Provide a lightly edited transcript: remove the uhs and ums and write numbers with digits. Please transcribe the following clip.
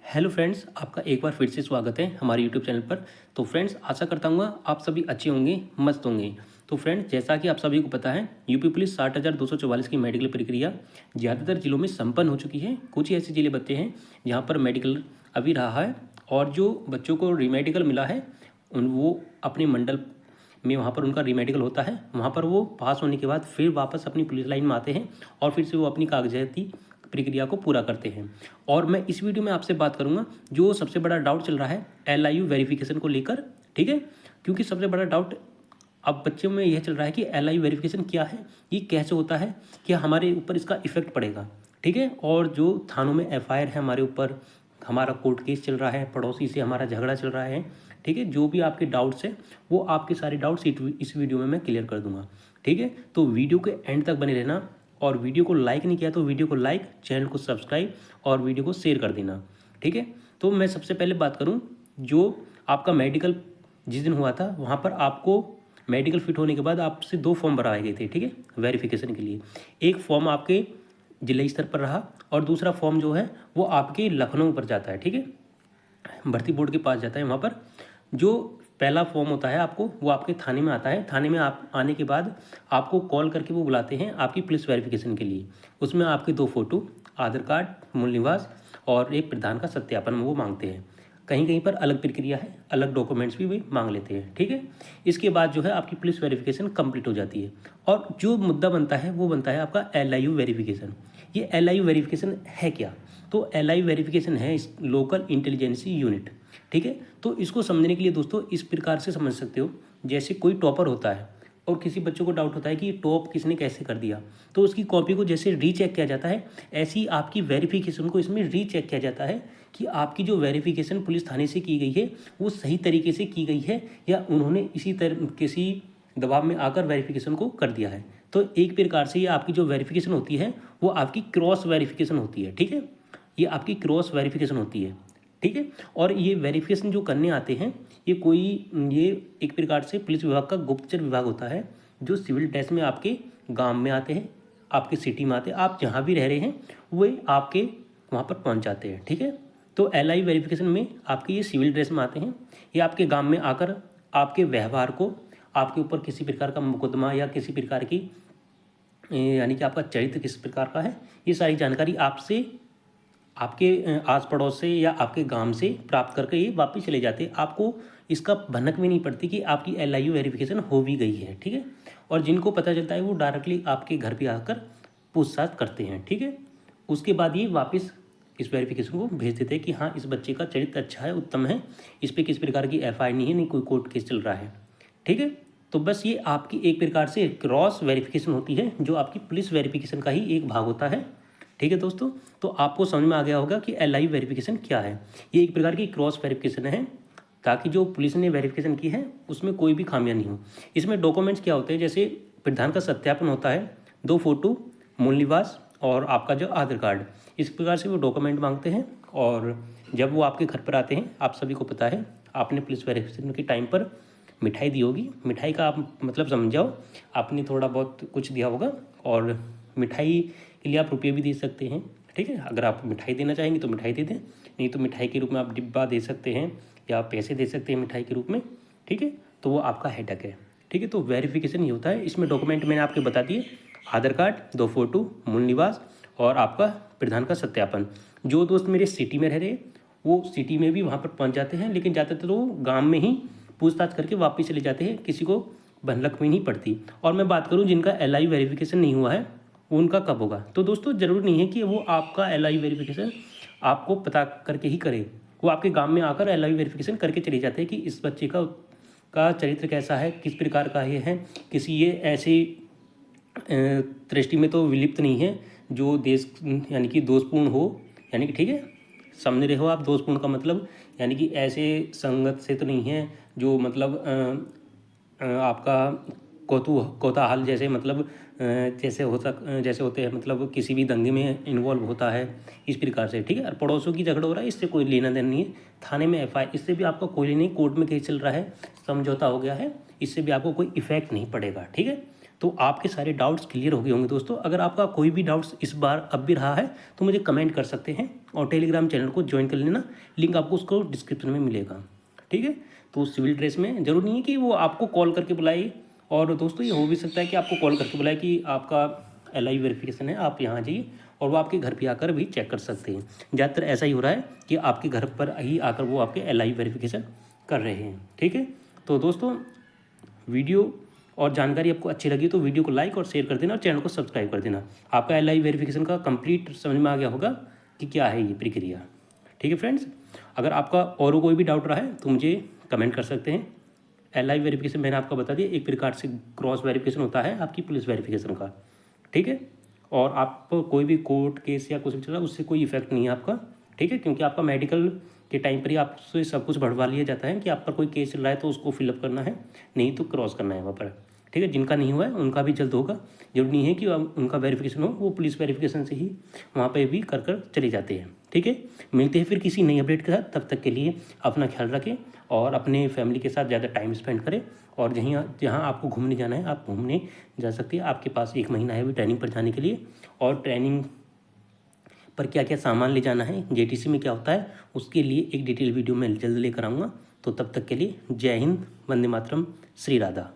Hello friends, आपका एक बार फिर से स्वागत है हमारे यूट्यूब चैनल पर। तो फ्रेंड्स, आशा करता हूँ आप सभी अच्छे होंगे, मस्त होंगे। तो फ्रेंड्स, जैसा कि आप सभी को पता है, यूपी पुलिस 60,244 की मेडिकल प्रक्रिया ज़्यादातर जिलों में संपन्न हो चुकी है। कुछ ही ऐसे जिले बचे हैं जहाँ पर मेडिकल अभी रहा है, और जो बच्चों को रीमेडिकल मिला है वो अपने मंडल में वहाँ पर उनका रीमेडिकल होता है। वहाँ पर वो पास होने के बाद फिर वापस अपनी पुलिस लाइन में आते हैं और फिर से वो अपनी कागजाती प्रक्रिया को पूरा करते हैं। और मैं इस वीडियो में आपसे बात करूंगा जो सबसे बड़ा डाउट चल रहा है LIU वेरिफिकेशन को लेकर, ठीक है। क्योंकि सबसे बड़ा डाउट अब बच्चों में यह चल रहा है कि LIU वेरिफिकेशन क्या है, ये कैसे होता है, क्या हमारे ऊपर इसका इफेक्ट पड़ेगा, ठीक है। और जो थानों में FIR है हमारे ऊपर, हमारा कोर्ट केस चल रहा है, पड़ोसी से हमारा झगड़ा चल रहा है, ठीक है। जो भी आपके डाउट्स हैं वो आपके सारे डाउट्स इस वीडियो में मैं क्लियर कर दूंगा, ठीक है। तो वीडियो के एंड तक बने रहना, और वीडियो को लाइक नहीं किया तो वीडियो को लाइक, चैनल को सब्सक्राइब और वीडियो को शेयर कर देना, ठीक है। तो मैं सबसे पहले बात करूं, जो आपका मेडिकल जिस दिन हुआ था वहाँ पर आपको मेडिकल फिट होने के बाद आपसे 2 फॉर्म भरवाए गए थे, ठीक है, वेरिफिकेशन के लिए। एक फॉर्म आपके जिला स्तर पर रहा और दूसरा फॉर्म जो है वो आपके लखनऊ पर जाता है, ठीक है, भर्ती बोर्ड के पास जाता है। वहाँ पर जो पहला फॉर्म होता है आपको, वो आपके थाने में आता है। थाने में आप आने के बाद आपको कॉल करके वो बुलाते हैं आपकी पुलिस वेरिफिकेशन के लिए। उसमें आपके 2 फोटो, आधार कार्ड, मूल निवास और एक प्रधान का सत्यापन वो मांगते हैं। कहीं कहीं पर अलग प्रक्रिया है, अलग डॉक्यूमेंट्स भी वे मांग लेते हैं, ठीक है। इसके बाद जो है आपकी पुलिस वेरिफिकेशन कंप्लीट हो जाती है। और जो मुद्दा बनता है वो बनता है आपका LIU वेरिफिकेशन। ये LIU वेरिफिकेशन है क्या? तो LIU वेरिफिकेशन है लोकल इंटेलिजेंसी यूनिट, ठीक है। तो इसको समझने के लिए दोस्तों इस प्रकार से समझ सकते हो, जैसे कोई टॉपर होता है और किसी बच्चों को डाउट होता है कि टॉप किसने कैसे कर दिया, तो उसकी कॉपी को जैसे रीचेक किया जाता है, ऐसी आपकी वेरिफिकेशन को इसमें रीचेक किया जाता है कि आपकी जो वेरिफिकेशन पुलिस थाने से की गई है वो सही तरीके से की गई है, या उन्होंने किसी दबाव में आकर वेरिफिकेशन को कर दिया है। तो एक प्रकार से ये आपकी जो वेरिफिकेशन होती है वो आपकी क्रॉस वेरिफिकेशन होती है, ठीक है। ये आपकी क्रॉस वेरिफिकेशन होती है, ठीक है। और ये वेरिफिकेशन जो करने आते हैं ये एक प्रकार से पुलिस विभाग का गुप्तचर विभाग होता है, जो सिविल ड्रेस में आपके गांव में आते हैं, आपके सिटी में आते हैं, आप जहाँ भी रह रहे हैं वे आपके वहाँ पर पहुँच जाते हैं, ठीक है। तो LIU वेरिफिकेशन में आपके ये सिविल ड्रेस में आते हैं, ये आपके गांव में आकर आपके व्यवहार को, आपके ऊपर किसी प्रकार का मुकदमा या किसी प्रकार की यानी कि आपका चरित्र किस प्रकार का है, ये सारी जानकारी आपसे, आपके आस पड़ोस से या आपके गांव से प्राप्त करके ये वापस चले जाते हैं। आपको इसका भनक भी नहीं पड़ती कि आपकी LIU वेरिफिकेशन हो भी गई है, ठीक है। और जिनको पता चलता है वो डायरेक्टली आपके घर पे आकर पूछताछ करते हैं, ठीक है। उसके बाद ये वापस इस वेरिफिकेशन को भेज देते हैं कि हाँ, इस बच्चे का चरित्र अच्छा है, उत्तम है, इस पर किस प्रकार की FIR नहीं है, नहीं कोई कोर्ट केस चल रहा है, ठीक है। तो बस ये आपकी एक प्रकार से क्रॉस वेरिफिकेशन होती है, जो आपकी पुलिस वेरिफिकेशन का ही एक भाग होता है, ठीक है दोस्तों। तो आपको समझ में आ गया होगा कि LIU वेरिफिकेशन क्या है। ये एक प्रकार की क्रॉस वेरिफिकेशन है, ताकि जो पुलिस ने वेरिफिकेशन की है उसमें कोई भी खामियां नहीं हो। इसमें डॉक्यूमेंट्स क्या होते हैं, जैसे प्रधान का सत्यापन होता है, 2 फोटो, मूल निवास और आपका जो आधार कार्ड, इस प्रकार से वो डॉक्यूमेंट मांगते हैं। और जब वो आपके घर पर आते हैं, आप सभी को पता है आपने पुलिस वेरिफिकेशन के टाइम पर मिठाई दी होगी। मिठाई का आप मतलब समझ जाओ, आपने थोड़ा बहुत कुछ दिया होगा, और मिठाई के लिए आप रुपये भी दे सकते हैं, ठीक है। अगर आप मिठाई देना चाहेंगे तो मिठाई दे दें, नहीं तो मिठाई के रूप में आप डिब्बा दे सकते हैं या पैसे दे सकते हैं मिठाई के रूप में, ठीक है। तो वो आपका हेडक है, ठीक है। तो वेरिफिकेशन ही होता है। इसमें डॉक्यूमेंट मैंने आपके बता दिए, आधार कार्ड, 2 फोटो, मूल निवास और आपका प्रधान का सत्यापन। जो दोस्त मेरे सिटी में रह रहे वो सिटी में भी वहाँ पर पहुँच जाते हैं, लेकिन ज़्यादातर वो गाँव में ही पूछताछ करके वापस चले जाते हैं, किसी को भनक भी नहीं पड़ती। और मैं बात करूँ जिनका LIU वेरिफिकेशन नहीं हुआ है उनका कब होगा, तो दोस्तों ज़रूरी नहीं है कि वो आपका LIU वेरिफिकेशन आपको पता करके ही करे। वो आपके गांव में आकर LIU वेरिफिकेशन करके चले जाते हैं कि इस बच्चे का चरित्र कैसा है, किस प्रकार का ये है, किसी ये ऐसी दृष्टि में तो विलिप्त नहीं है जो देश यानी कि दोषपूर्ण हो, यानी कि ठीक है, समझ रहे हो आप। दोषपूर्ण का मतलब यानी कि ऐसे संगत से तो नहीं है जो मतलब आपका कोताहल जैसे, मतलब जैसे होते हैं, मतलब किसी भी दंगे में इन्वॉल्व होता है, इस प्रकार से, ठीक है। और पड़ोसियों की झगड़ा हो रहा है, इससे कोई लेना देना नहीं है। थाने में FIR, इससे भी आपका कोई नहीं, कोर्ट में केस चल रहा है, समझौता हो गया है, इससे भी आपको कोई इफेक्ट नहीं पड़ेगा, ठीक है। तो आपके सारे डाउट्स क्लियर हो गए होंगे दोस्तों। अगर आपका कोई भी डाउट्स इस बार अब भी रहा है तो मुझे कमेंट कर सकते हैं, और टेलीग्राम चैनल को ज्वाइन कर लेना, लिंक आपको उसको डिस्क्रिप्शन में मिलेगा, ठीक है। तो सिविल ड्रेस में ज़रूर नहीं है कि वो आपको कॉल करके बुलाए, और दोस्तों ये हो भी सकता है कि आपको कॉल करके बुलाए कि आपका LI वेरिफिकेशन है, आप यहाँ जाइए, और वो आपके घर पे आकर भी चेक कर सकते हैं। ज़्यादातर ऐसा ही हो रहा है कि आपके घर पर ही आकर वो आपके LI वेरिफिकेशन कर रहे हैं, ठीक है। तो दोस्तों वीडियो और जानकारी आपको अच्छी लगी तो वीडियो को लाइक और शेयर कर देना, और चैनल को सब्सक्राइब कर देना। आपका LI वेरिफिकेशन का कंप्लीट समझ में आ गया होगा कि क्या है ये प्रक्रिया, ठीक है फ्रेंड्स। अगर आपका और कोई भी डाउट रहा है तो मुझे कमेंट कर सकते हैं। LI वेरिफिकेशन मैंने आपको बता दिया, एक प्रकार से क्रॉस वेरिफिकेशन होता है आपकी पुलिस वेरिफिकेशन का, ठीक है। और आप कोई भी कोर्ट केस या कुछ भी चल रहा है उससे कोई इफेक्ट नहीं है आपका, ठीक है, क्योंकि आपका मेडिकल के टाइम पर ही आपसे सब कुछ बढ़वा लिया जाता है कि आप पर कोई केस चल रहा है तो उसको फिलअप करना है, नहीं तो क्रॉस करना है वहाँ पर, ठीक है। जिनका नहीं हुआ है उनका भी जल्द होगा, जरूरी नहीं है कि उनका वेरिफिकेशन हो, वो पुलिस वेरिफिकेशन से ही वहाँ पे भी कर चले जाते हैं, ठीक है। मिलते हैं फिर किसी नई अपडेट के साथ, तब तक के लिए अपना ख्याल रखें और अपने फैमिली के साथ ज़्यादा टाइम स्पेंड करें, और जहाँ आपको घूमने जाना है आप घूमने जा सकते हैं। आपके पास 1 महीना है अभी ट्रेनिंग पर जाने के लिए, और ट्रेनिंग पर क्या क्या सामान ले जाना है, JTC में क्या होता है, उसके लिए एक डिटेल वीडियो मैं जल्द लेकर आऊँगा। तो तब तक के लिए जय हिंद, वंदे मातरम, श्री राधा।